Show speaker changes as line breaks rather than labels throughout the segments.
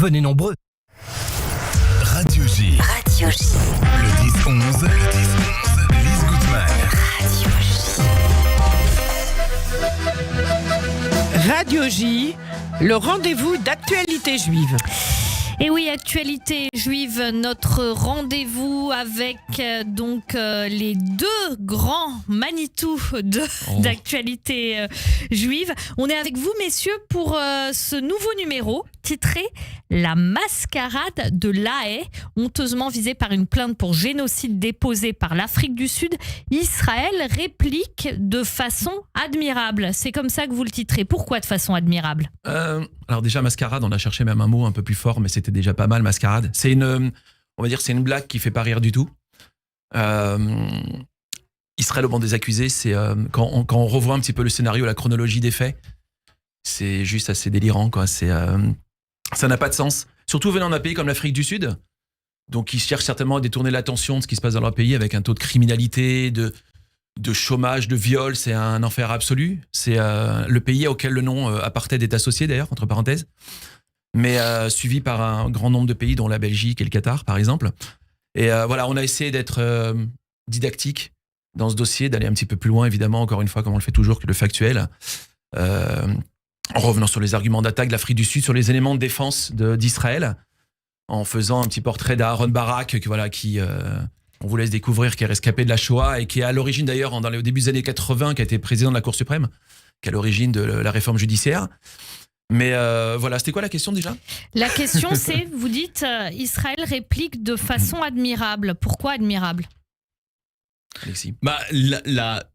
Venez nombreux.
Radio J.
Radio J.
Le 10-11. Lise Gutmann.
Radio J, le rendez-vous d'actualité juive.
Et oui, actualité juive, notre rendez-vous avec les deux grands Manitou d'actualité juive. On est avec vous, messieurs, pour ce nouveau numéro titré « La mascarade de La Haye », honteusement visée par une plainte pour génocide déposée par l'Afrique du Sud. Israël réplique de façon admirable. C'est comme ça que vous le titrez. Pourquoi de façon admirable ?
Alors déjà, mascarade, on a cherché même un mot un peu plus fort, mais c'était déjà pas mal, mascarade. C'est une blague qui fait pas rire du tout. Israël au banc des accusés, c'est quand on revoit un petit peu le scénario, la chronologie des faits, c'est juste assez délirant, quoi. Ça n'a pas de sens. Surtout venant d'un pays comme l'Afrique du Sud, donc ils cherchent certainement à détourner l'attention de ce qui se passe dans leur pays avec un taux de criminalité, de chômage, de viol, c'est un enfer absolu. C'est le pays auquel le nom apartheid est associé d'ailleurs, entre parenthèses, mais suivi par un grand nombre de pays, dont la Belgique et le Qatar, par exemple. Et on a essayé d'être didactique dans ce dossier, d'aller un petit peu plus loin, évidemment, encore une fois, comme on le fait toujours, que le factuel, en revenant sur les arguments d'attaque de l'Afrique du Sud, sur les éléments de défense d'Israël, en faisant un petit portrait d'Aaron Barak, qui on vous laisse découvrir, qui est rescapé de la Shoah et qui est à l'origine d'ailleurs, au début des années 80, qui a été président de la Cour suprême, qui est à l'origine de la réforme judiciaire. Mais c'était quoi la question déjà ?
La question c'est, vous dites, Israël réplique de façon admirable. Pourquoi admirable ?
Alexis.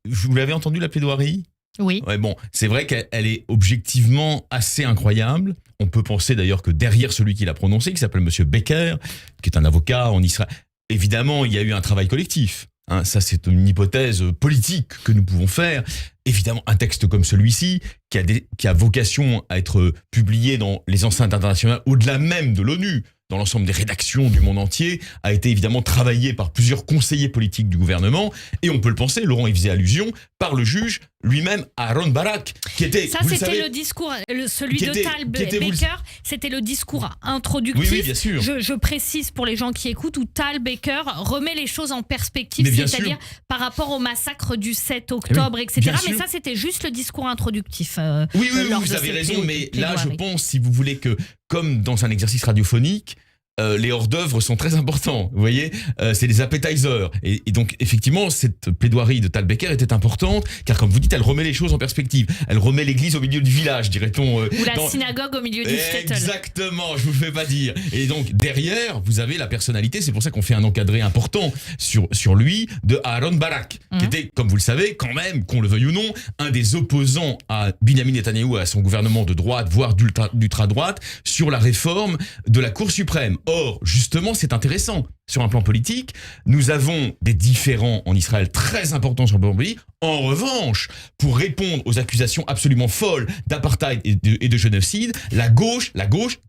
Vous l'avez entendu la plaidoirie ?
Oui.
Ouais, bon, c'est vrai qu'elle est objectivement assez incroyable. On peut penser d'ailleurs que derrière celui qui l'a prononcé, qui s'appelle Monsieur Becker, qui est un avocat en Israël, évidemment, il y a eu un travail collectif. Ça, c'est une hypothèse politique que nous pouvons faire. Évidemment, un texte comme celui-ci, qui a vocation à être publié dans les enceintes internationales, au-delà même de l'ONU, dans l'ensemble des rédactions du monde entier, a été évidemment travaillé par plusieurs conseillers politiques du gouvernement. Et on peut le penser, Laurent y faisait allusion, par le juge lui-même, Aaron Barak, qui était...
Ça, c'était le discours, celui de Tal Becker, c'était le discours introductif.
Oui, bien sûr.
Je précise pour les gens qui écoutent, où Tal Becker remet les choses en perspective, c'est-à-dire par rapport au massacre du 7 octobre, etc. Mais ça, c'était juste le discours introductif.
Oui, vous avez raison, mais là, je pense, si vous voulez que, comme dans un exercice radiophonique, les hors-d'œuvre sont très importants, vous voyez, c'est des appetizers. Et donc, effectivement, cette plaidoirie de Tal Becker était importante, car comme vous dites, elle remet les choses en perspective. Elle remet l'église au milieu du village, dirait-on.
Ou la synagogue au milieu du shtetl.
Exactement, je vous fais pas dire. Et donc, derrière, vous avez la personnalité, c'est pour ça qu'on fait un encadré important sur lui, de Aaron Barak, qui était, comme vous le savez, quand même, qu'on le veuille ou non, un des opposants à Binyamin Netanyahou, à son gouvernement de droite, voire d'ultra-droite, sur la réforme de la Cour suprême. Or, justement, c'est intéressant. Sur un plan politique, nous avons des différends en Israël très importants sur le plan politique. En revanche, pour répondre aux accusations absolument folles d'apartheid et de génocide, la gauche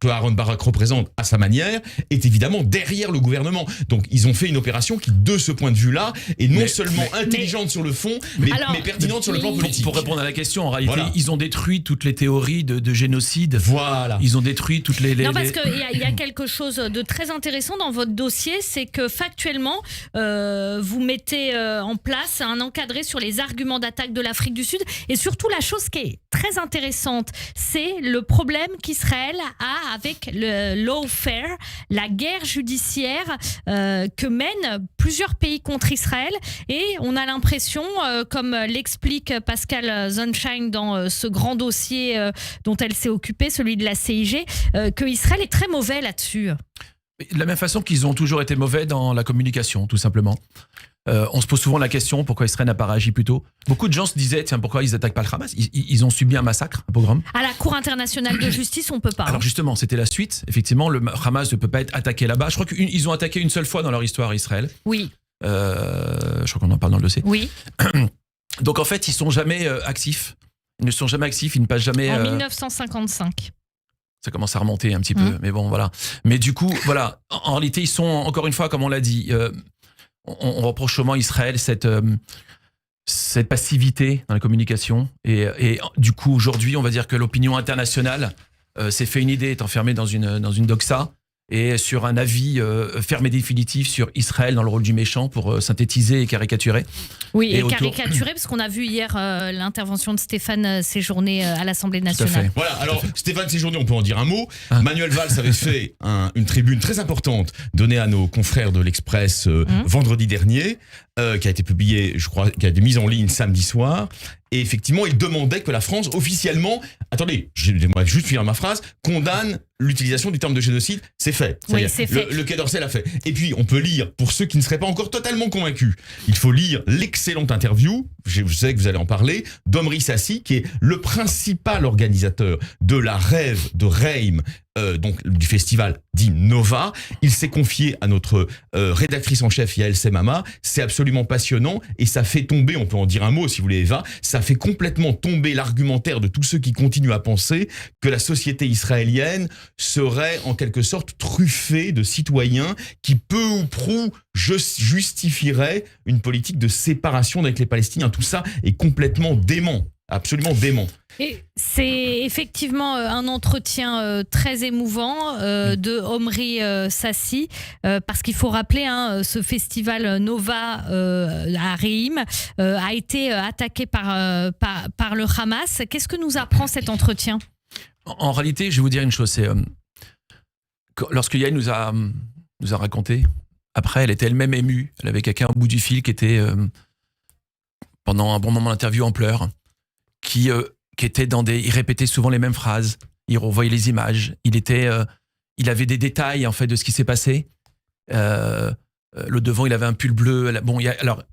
que Aaron Barak représente à sa manière, est évidemment derrière le gouvernement. Donc, ils ont fait une opération qui, de ce point de vue-là, est non seulement intelligente sur le fond, mais pertinente sur le plan politique.
Pour répondre à la question, en réalité, ils ont détruit toutes les théories de génocide. Voilà. Ils ont détruit toutes les...
Non, parce qu'il y a quelque chose de très intéressant dans votre dossier, c'est que factuellement, vous mettez en place un encadré sur les arguments d'attaque de l'Afrique du Sud. Et surtout, la chose qui est très intéressante, c'est le problème qu'Israël a avec le lawfare, la guerre judiciaire que mènent plusieurs pays contre Israël. Et on a l'impression, comme l'explique Pascal Sunshine dans ce grand dossier dont elle s'est occupée, celui de la CIG, que Israël est très mauvais là-dessus.
De la même façon qu'ils ont toujours été mauvais dans la communication, tout simplement. On se pose souvent la question pourquoi Israël n'a pas réagi plus tôt. Beaucoup de gens se disaient pourquoi ils n'attaquent pas le Hamas. Ils ont subi un massacre, un pogrom.
À la Cour internationale de justice, on peut pas.
Alors justement, c'était la suite. Effectivement, le Hamas ne peut pas être attaqué là-bas. Je crois qu'ils ont attaqué une seule fois dans leur histoire Israël.
Oui.
Je crois qu'on en parle dans le dossier.
Oui.
Donc en fait, ils sont jamais actifs. Ils ne sont jamais actifs. Ils ne passent jamais.
En 1955.
Ça commence à remonter un petit peu, mais bon, voilà. Mais du coup, voilà. En réalité, ils sont, encore une fois, comme on l'a dit, on reproche souvent à Israël cette passivité dans la communication. Et du coup, aujourd'hui, on va dire que l'opinion internationale s'est fait une idée, est enfermé dans une doxa, et sur un avis ferme et définitif sur Israël dans le rôle du méchant pour synthétiser et caricaturer.
Oui, et
autour-
caricaturé, parce qu'on a vu hier l'intervention de Stéphane Séjourné à l'Assemblée
Tout à
nationale.
fait.
Voilà, alors Stéphane Séjourné, on peut en dire un mot.
Ah.
Manuel Valls avait fait une tribune très importante donnée à nos confrères de l'Express vendredi dernier, qui a été publiée, je crois, qui a été mise en ligne samedi soir. Et effectivement, il demandait que la France, officiellement, attendez, j'aimerais juste finir ma phrase, condamne l'utilisation du terme de génocide. C'est fait.
Oui,
C'est-à-dire,
c'est fait.
Le Quai d'Orsay l'a fait. Et puis, on peut lire, pour ceux qui ne seraient pas encore totalement convaincus, il faut lire l'excellente interview, je sais que vous allez en parler, d'Omri Sassi, qui est le principal organisateur de la rêve de Reim, donc du festival dit Nova. Il s'est confié à notre rédactrice en chef Yael Semama. C'est absolument passionnant et ça fait tomber, on peut en dire un mot si vous voulez Eva, ça fait complètement tomber l'argumentaire de tous ceux qui continuent à penser que la société israélienne serait en quelque sorte truffée de citoyens qui peu ou prou justifieraient une politique de séparation avec les Palestiniens. Tout ça est complètement dément. Absolument dément.
Et c'est effectivement un entretien très émouvant de Omri Sassi, parce qu'il faut rappeler, ce festival Nova à Reim a été attaqué par le Hamas. Qu'est-ce que nous apprend cet entretien ?
En réalité, je vais vous dire une chose, c'est lorsque Yael nous a raconté, après, elle était elle-même émue. Elle avait quelqu'un au bout du fil qui était, pendant un bon moment d'interview, en pleurs, qui était il répétait souvent les mêmes phrases, il revoyait les images, il avait des détails en fait de ce qui s'est passé. Le devant, il avait un pull bleu. Bon, alors,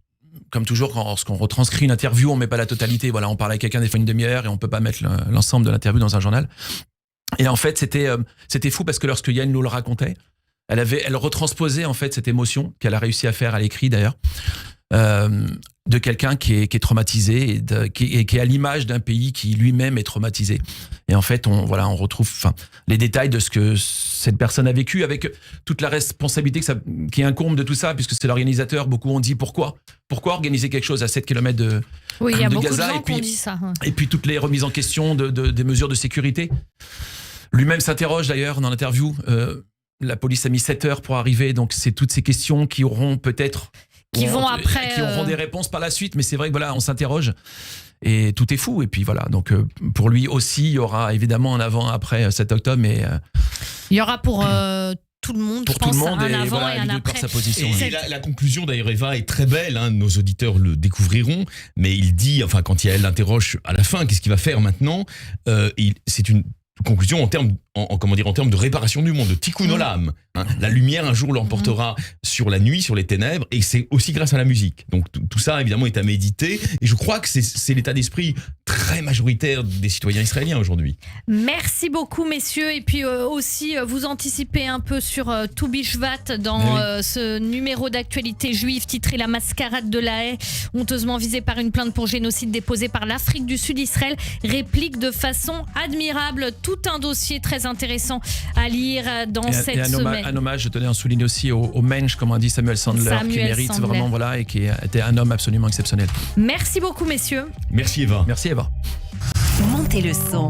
comme toujours, lorsqu'on retranscrit une interview, on met pas la totalité. Voilà, on parle avec quelqu'un des fois une demi-heure et on peut pas mettre l'ensemble de l'interview dans un journal. Et en fait, c'était fou parce que lorsque Yael nous le racontait, elle retransposait en fait cette émotion qu'elle a réussi à faire à l'écrit d'ailleurs. De quelqu'un qui est traumatisé et qui est à l'image d'un pays qui lui-même est traumatisé. Et en fait, on retrouve les détails de ce que cette personne a vécu avec toute la responsabilité qui incombe de tout ça, puisque c'est l'organisateur. Beaucoup ont dit pourquoi organiser quelque chose à 7 km de Gaza.
Oui, il y a beaucoup de
Gaza,
gens qui ont dit ça. Ouais.
Et puis toutes les remises en question des mesures de sécurité. Lui-même s'interroge d'ailleurs dans l'interview. La police a mis 7 heures pour arriver, donc c'est toutes ces questions qui auront peut-être...
Qui vont après...
Qui auront des réponses par la suite, mais c'est vrai que voilà, on s'interroge et tout est fou. Et puis voilà, donc pour lui aussi, il y aura évidemment un avant-après 7 octobre, mais...
Il y aura pour tout le monde,
pour
je
tout
pense,
le monde,
un
et
avant
voilà,
et un
lui
après.
par sa position.
Et la conclusion d'ailleurs, Eva, est très belle, nos auditeurs le découvriront, mais il dit, quand elle l'interroge à la fin, qu'est-ce qu'il va faire maintenant, c'est une conclusion en termes de réparation du monde, de tikkun olam. La lumière un jour l'emportera sur la nuit, sur les ténèbres, et c'est aussi grâce à la musique. Donc tout ça évidemment est à méditer, et je crois que c'est l'état d'esprit très majoritaire des citoyens israéliens aujourd'hui.
Merci beaucoup messieurs, et puis aussi vous anticipez un peu sur Toubi Shvat dans ce numéro d'actualité juive titré La mascarade de la haie, honteusement visée par une plainte pour génocide déposée par l'Afrique du Sud. Israël réplique de façon admirable. Tout un dossier très intéressant à lire dans cette semaine.
Un hommage, je tenais à souligner aussi au mensch, comme on dit, Samuel Sandler, qui mérite vraiment, voilà, et qui était un homme absolument exceptionnel.
Merci beaucoup messieurs.
Merci Eva.
Merci Eva.
Montez le son.